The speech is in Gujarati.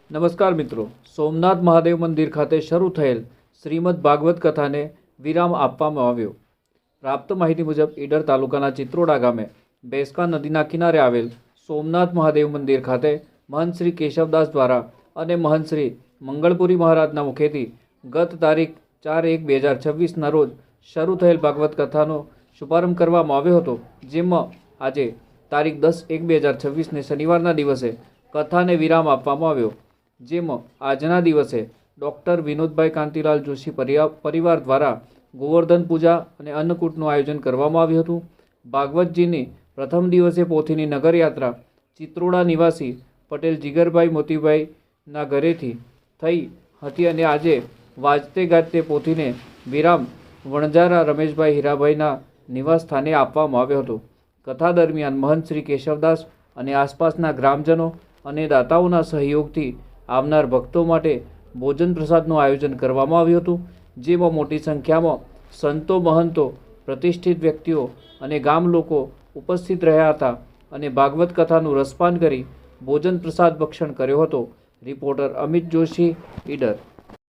નમસ્કાર મિત્રો, સોમનાથ મહાદેવ મંદિર ખાતે શરૂ થયેલ શ્રીમદ ભાગવત કથાને વિરામ આપવામાં આવ્યો। પ્રાપ્ત માહિતી મુજબ ઈડર તાલુકાના ચિત્રોડા ગામે બેસકા નદીના કિનારે આવેલ સોમનાથ મહાદેવ મંદિર ખાતે મહંત શ્રી કેશવદાસ દ્વારા અને મહંત શ્રી મંગળપુરી મહારાજના મુખેથી ગત તારીખ 4/1/2026ના રોજ શરૂ થયેલ ભાગવત કથાનો શુભારંભ કરવામાં આવ્યો હતો, જેમાં આજે તારીખ 10/1/2026ને શનિવારના દિવસે કથાને વિરામ આપવામાં આવ્યો, જેમાં આજના દિવસે ડૉક્ટર વિનોદભાઈ કાંતિલાલ જોશી પરિવાર દ્વારા ગોવર્ધન પૂજા અને અન્નકૂટનું આયોજન કરવામાં આવ્યું હતું। ભાગવતજીની પ્રથમ દિવસે પોથીની નગરયાત્રા ચિત્રોડા નિવાસી પટેલ જીગરભાઈ મોતીભાઈના ઘરેથી થઈ હતી અને આજે વાજતે ગાજતે પોથીને વિરામ વણજારા રમેશભાઈ હીરાભાઈના નિવાસ સ્થાને આપવામાં આવ્યો હતો। કથા દરમિયાન મહંત શ્રી કેશવદાસ અને આસપાસના ગ્રામજનો અને દાતાઓના સહયોગથી આવનાર ભક્તો માટે ભોજન પ્રસાદનું આયોજન કરવામાં આવ્યું હતું, જેમાં મોટી સંખ્યામાં સંતો, મહંતો, પ્રતિષ્ઠિત વ્યક્તિઓ અને ગામ લોકો ઉપસ્થિત રહ્યા હતા અને ભાગવત કથાનું રસપાન કરી ભોજન પ્રસાદ ભક્ષણ કર્યો હતો। રિપોર્ટર અમિત જોશી, ઈડર।